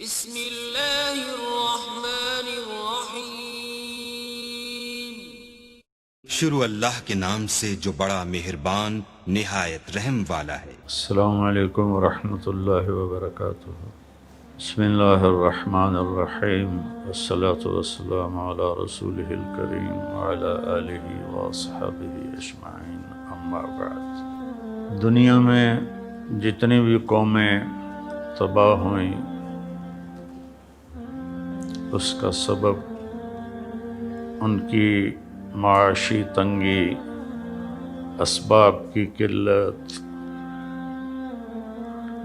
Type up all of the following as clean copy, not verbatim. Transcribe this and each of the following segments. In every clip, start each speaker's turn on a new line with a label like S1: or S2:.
S1: بسم اللہ الرحمن الرحیم۔
S2: شروع اللہ کے نام سے جو بڑا مہربان نہایت رحم والا ہے۔
S3: السلام علیکم ورحمۃ اللہ وبرکاتہ۔ بسم اللہ الرحمن الرحیم، والصلاة والسلام علی رسولہ الکریم وعلی آلہ واصحابہ اجمعین، اما بعد۔ دنیا میں جتنی بھی قومیں تباہ ہوئیں اس کا سبب ان کی معاشی تنگی، اسباب کی قلت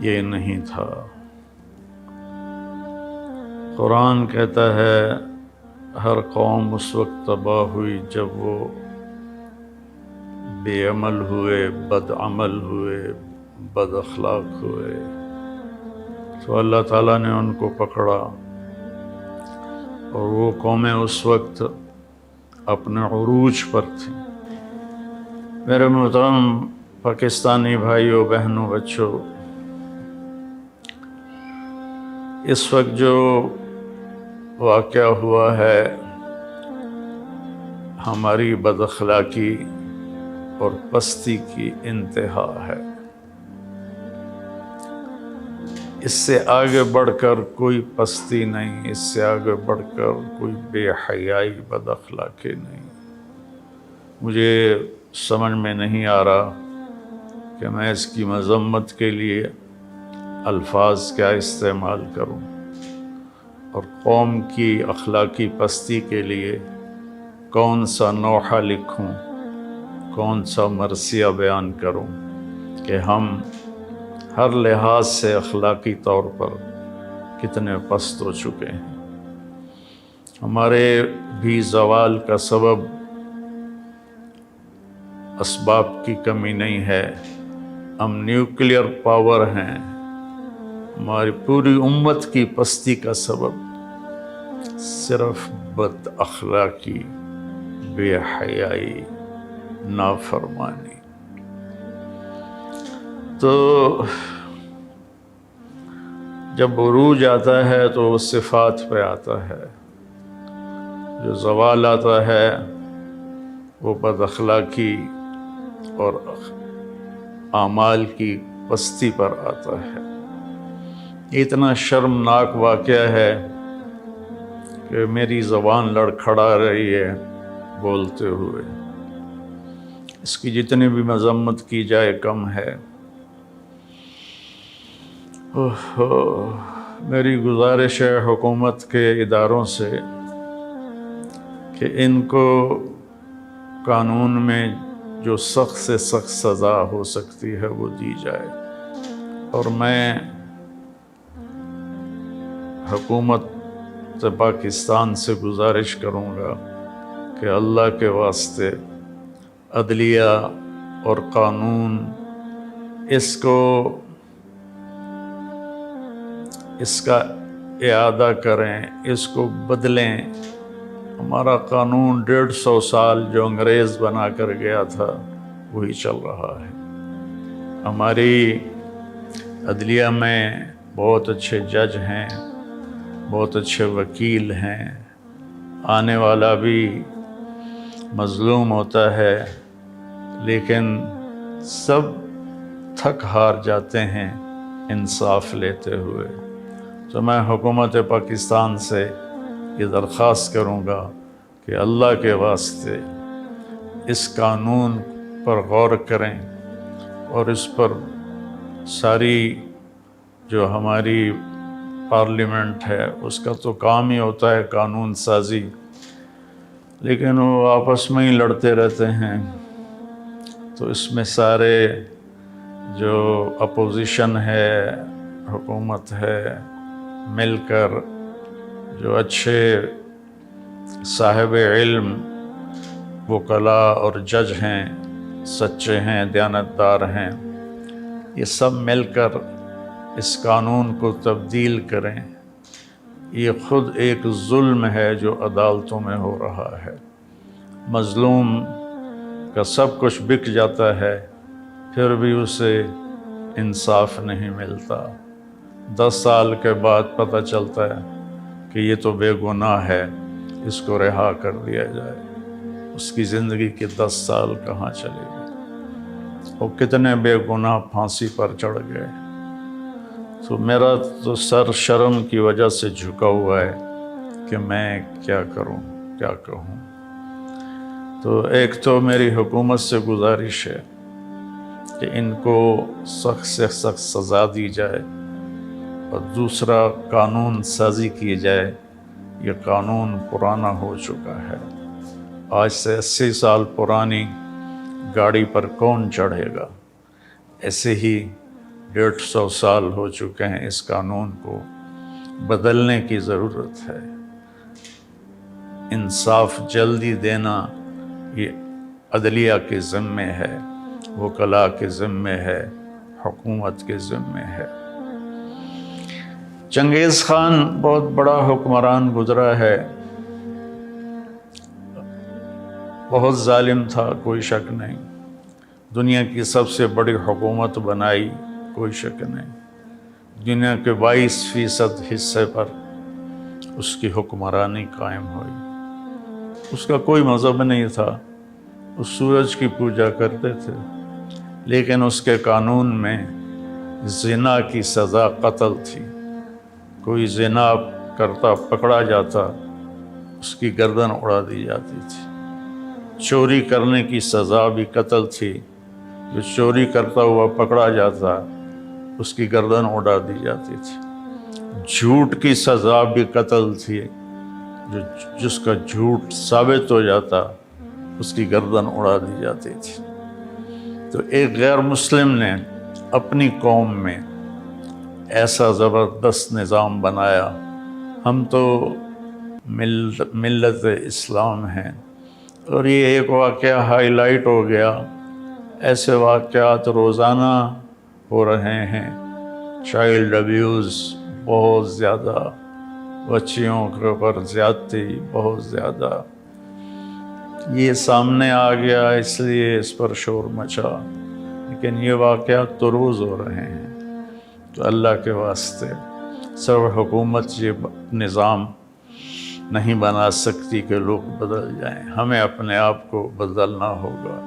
S3: یہ نہیں تھا۔ قرآن کہتا ہے ہر قوم اس وقت تباہ ہوئی جب وہ بے عمل ہوئے، بد عمل ہوئے، بد اخلاق ہوئے، تو اللہ تعالیٰ نے ان کو پکڑا، اور وہ قومیں اس وقت اپنے عروج پر تھیں۔ میرے محترم پاکستانی بھائیوں، بہنوں، بچوں، اس وقت جو واقعہ ہوا ہے ہماری بد اخلاقی اور پستی کی انتہا ہے۔ اس سے آگے بڑھ کر کوئی پستی نہیں، اس سے آگے بڑھ کر کوئی بے حیائی، بد اخلاقی نہیں۔ مجھے سمجھ میں نہیں آ رہا کہ میں اس کی مذمت کے لیے الفاظ کیا استعمال کروں، اور قوم کی اخلاقی پستی کے لیے کون سا نوحہ لکھوں، کون سا مرثیہ بیان کروں کہ ہم ہر لحاظ سے اخلاقی طور پر کتنے پست ہو چکے ہیں۔ ہمارے بھی زوال کا سبب اسباب کی کمی نہیں ہے، ہم نیوکلیئر پاور ہیں۔ ہماری پوری امت کی پستی کا سبب صرف بد اخلاقی، بے حیائی، نافرمانی۔ تو جب عروج آتا ہے تو وہ صفات پہ آتا ہے، جو زوال آتا ہے وہ بد اخلاقی اور اعمال کی پستی پر آتا ہے۔ اتنا شرمناک واقعہ ہے کہ میری زبان لڑکھڑا رہی ہے بولتے ہوئے، اس کی جتنی بھی مذمت کی جائے کم ہے۔ میری گزارش ہے حکومت کے اداروں سے کہ ان کو قانون میں جو سخت سے سخت سزا ہو سکتی ہے وہ دی جائے، اور میں حکومت پاکستان سے گزارش کروں گا کہ اللہ کے واسطے عدلیہ اور قانون اس کا اعادہ کریں، اس کو بدلیں۔ ہمارا قانون 150 سال جو انگریز بنا کر گیا تھا وہی چل رہا ہے۔ ہماری عدلیہ میں بہت اچھے جج ہیں، بہت اچھے وکیل ہیں، آنے والا بھی مظلوم ہوتا ہے، لیکن سب تھک ہار جاتے ہیں انصاف لیتے ہوئے۔ تو میں حکومت پاکستان سے یہ درخواست کروں گا کہ اللہ کے واسطے اس قانون پر غور کریں، اور اس پر ساری جو ہماری پارلیمنٹ ہے اس کا تو کام ہی ہوتا ہے قانون سازی، لیکن وہ آپس میں ہی لڑتے رہتے ہیں۔ تو اس میں سارے جو اپوزیشن ہے، حکومت ہے، مل کر جو اچھے صاحب علم وکلاء اور جج ہیں، سچے ہیں، دیانتدار ہیں، یہ سب مل کر اس قانون کو تبدیل کریں۔ یہ خود ایک ظلم ہے جو عدالتوں میں ہو رہا ہے۔ مظلوم کا سب کچھ بک جاتا ہے، پھر بھی اسے انصاف نہیں ملتا۔ 10 سال کے بعد پتہ چلتا ہے کہ یہ تو بے گناہ ہے، اس کو رہا کر دیا جائے، اس کی زندگی کے 10 سال کہاں چلے گئے؟ وہ کتنے بے گناہ پھانسی پر چڑھ گئے۔ تو میرا تو سر شرم کی وجہ سے جھکا ہوا ہے کہ میں کیا کروں، کیا کہوں۔ تو ایک تو میری حکومت سے گزارش ہے کہ ان کو سخت سے سخت سزا دی جائے، اور دوسرا قانون سازی کی جائے۔ یہ قانون پرانا ہو چکا ہے، آج سے 80 سال پرانی گاڑی پر کون چڑھے گا؟ ایسے ہی 150 سال ہو چکے ہیں، اس قانون کو بدلنے کی ضرورت ہے۔ انصاف جلدی دینا یہ عدلیہ کے ذمے ہے، وکلاء کے ذمے ہے، حکومت کے ذمے ہے۔ چنگیز خان بہت بڑا حکمران گزرا ہے، بہت ظالم تھا، کوئی شک نہیں۔ دنیا کی سب سے بڑی حکومت بنائی، کوئی شک نہیں۔ دنیا کے 22% حصے پر اس کی حکمرانی قائم ہوئی۔ اس کا کوئی مذہب نہیں تھا، اس سورج کی پوجا کرتے تھے، لیکن اس کے قانون میں زنا کی سزا قتل تھی۔ کوئی زنا کرتا پکڑا جاتا، اس کی گردن اڑا دی جاتی تھی۔ چوری کرنے کی سزا بھی قتل تھی، جو چوری کرتا ہوا پکڑا جاتا اس کی گردن اڑا دی جاتی تھی۔ جھوٹ کی سزا بھی قتل تھی، جس کا جھوٹ ثابت ہو جاتا اس کی گردن اڑا دی جاتی تھی۔ تو ایک غیر مسلم نے اپنی قوم میں ایسا زبردست نظام بنایا۔ ہم تو ملت اسلام ہیں، اور یہ ایک واقعہ ہائی لائٹ ہو گیا۔ ایسے واقعات روزانہ ہو رہے ہیں۔ چائلڈ ابیوز بہت زیادہ، بچیوں کے اوپر زیادتی بہت زیادہ۔ یہ سامنے آ گیا اس لیے اس پر شور مچا، لیکن یہ واقعات تو روز ہو رہے ہیں۔ تو اللہ کے واسطے صرف حکومت یہ نظام نہیں بنا سکتی کہ لوگ بدل جائیں، ہمیں اپنے آپ کو بدلنا ہوگا۔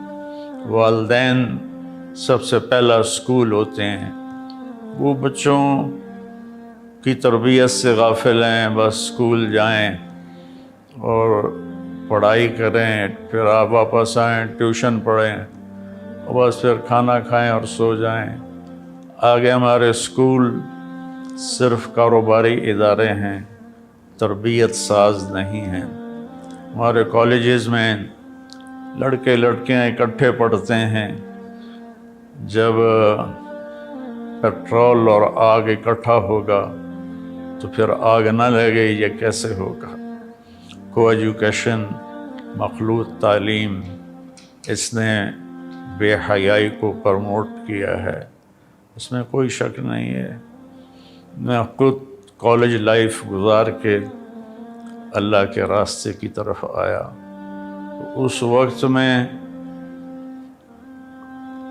S3: والدین سب سے پہلا اسکول ہوتے ہیں، وہ بچوں کی تربیت سے غافل ہیں، بس اسکول جائیں اور پڑھائی کریں، پھر آپ واپس آئیں، ٹیوشن پڑھیں، اور بس پھر کھانا کھائیں اور سو جائیں۔ آگے ہمارے اسکول صرف کاروباری ادارے ہیں، تربیت ساز نہیں ہیں۔ ہمارے کالجز میں لڑکے لڑکیاں اکٹھے پڑھتے ہیں، جب پیٹرول اور آگ اکٹھا ہوگا تو پھر آگ نہ لگے، یہ کیسے ہوگا؟ کو ایجوکیشن، مخلوط تعلیم، اس نے بے حیائی کو پروموٹ کیا ہے، اس میں کوئی شک نہیں ہے۔ میں خود کالج لائف گزار کے اللہ کے راستے کی طرف آیا، اس وقت میں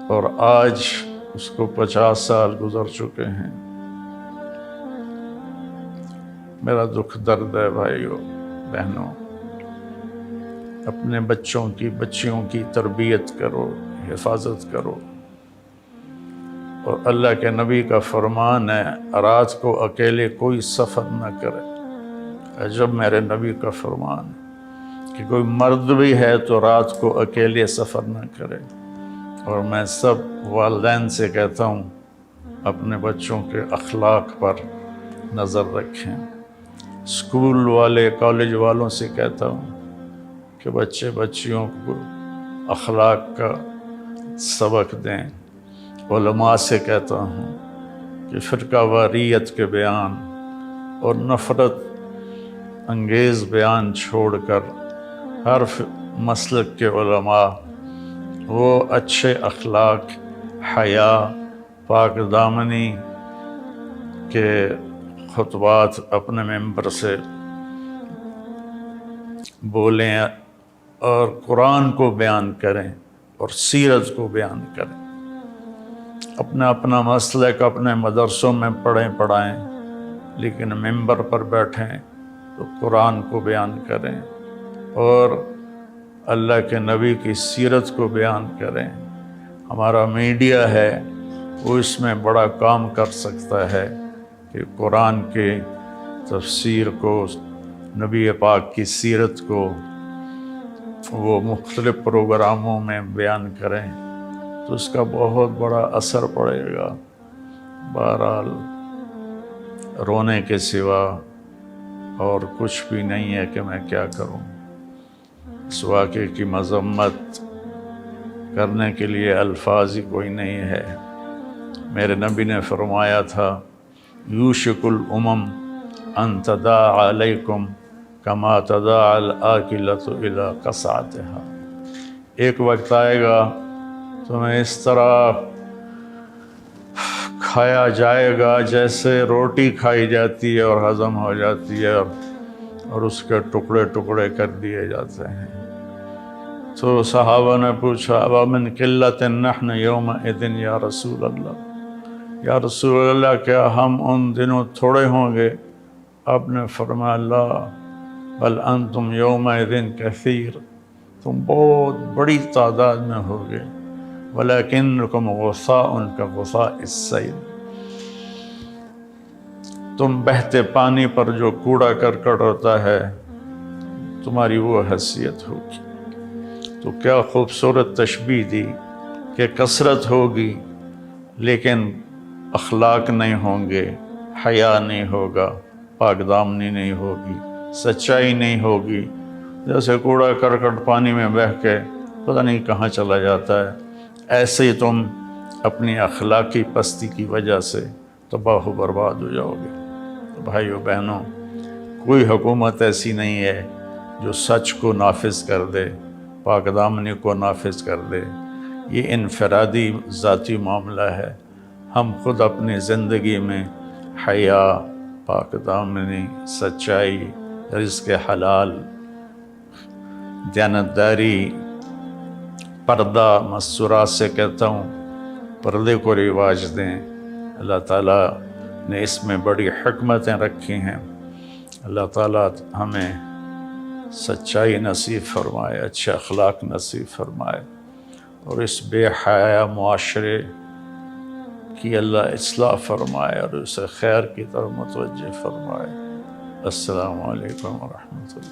S3: اور آج اس کو 50 سال گزر چکے ہیں۔ میرا دکھ درد ہے بھائیوں بہنوں، اپنے بچوں کی بچیوں کی تربیت کرو، حفاظت کرو۔ اور اللہ کے نبی کا فرمان ہے رات کو اکیلے کوئی سفر نہ کرے۔ عجب میرے نبی کا فرمان ہے کہ کوئی مرد بھی ہے تو رات کو اکیلے سفر نہ کرے۔ اور میں سب والدین سے کہتا ہوں اپنے بچوں کے اخلاق پر نظر رکھیں۔ اسکول والے کالج والوں سے کہتا ہوں کہ بچے بچیوں کو اخلاق کا سبق دیں۔ علماء سے کہتا ہوں کہ فرقہ واریت کے بیان اور نفرت انگیز بیان چھوڑ کر ہر مسلک کے علماء وہ اچھے اخلاق، حیا، پاک دامنی کے خطبات اپنے ممبر سے بولیں اور قرآن کو بیان کریں اور سیرت کو بیان کریں۔ اپنا اپنا مسلک اپنے مدرسوں میں پڑھائیں، لیکن ممبر پر بیٹھیں تو قرآن کو بیان کریں اور اللہ کے نبی کی سیرت کو بیان کریں۔ ہمارا میڈیا ہے وہ اس میں بڑا کام کر سکتا ہے کہ قرآن کے تفسیر کو، نبی پاک کی سیرت کو وہ مختلف پروگراموں میں بیان کریں تو اس کا بہت بڑا اثر پڑے گا۔ بہرحال رونے کے سوا اور کچھ بھی نہیں ہے کہ میں کیا کروں۔ اس واقعے کی مذمت کرنے کے لیے الفاظ ہی کوئی نہیں ہے۔ میرے نبی نے فرمایا تھا یوشک الامم ان تداعی علیکم کما تداعی الآکلۃ الی قصعتها۔ ایک وقت آئے گا تمہیں اس طرح کھایا جائے گا جیسے روٹی کھائی جاتی ہے اور ہضم ہو جاتی ہے اور اس کے ٹکڑے ٹکڑے کر دیے جاتے ہیں۔ تو صحابہ نے پوچھا ابا من قلۃ نحن یومئذ یا رسول اللہ، یا رسول اللہ کیا ہم ان دنوں تھوڑے ہوں گے؟ آپ نے فرمایا لا بل انتم یومئذ کثیر، تم بہت بڑی تعداد میں ہوگے، ولیکنکم غثاء کغثاء السیل، تم بہتے پانی پر جو کوڑا کرکٹ ہوتا ہے تمہاری وہ حیثیت ہوگی۔ تو کیا خوبصورت تشبیہ دی کہ کثرت ہوگی لیکن اخلاق نہیں ہوں گے، حیا نہیں ہوگا، پاک دامنی نہیں ہوگی، سچائی نہیں ہوگی، جیسے کوڑا کرکٹ پانی میں بہہ کے پتہ نہیں کہاں چلا جاتا ہے، ایسے ہی تم اپنی اخلاقی پستی کی وجہ سے تباہ و برباد ہو جاؤ گے۔ تو بھائیو بہنوں، کوئی حکومت ایسی نہیں ہے جو سچ کو نافذ کر دے، پاک دامنی کو نافذ کر دے۔ یہ انفرادی ذاتی معاملہ ہے۔ ہم خود اپنی زندگی میں حیا، پاک دامنی، سچائی، رزق حلال، دیانتداری، پردہ، مستورات سے کہتا ہوں پردے کو رواج دیں۔ اللہ تعالیٰ نے اس میں بڑی حکمتیں رکھی ہیں۔ اللہ تعالیٰ ہمیں سچائی نصیب فرمائے، اچھے اخلاق نصیب فرمائے، اور اس بے حیا معاشرے کی اللہ اصلاح فرمائے اور اسے خیر کی طرف متوجہ فرمائے۔ السلام علیکم ورحمۃ اللہ۔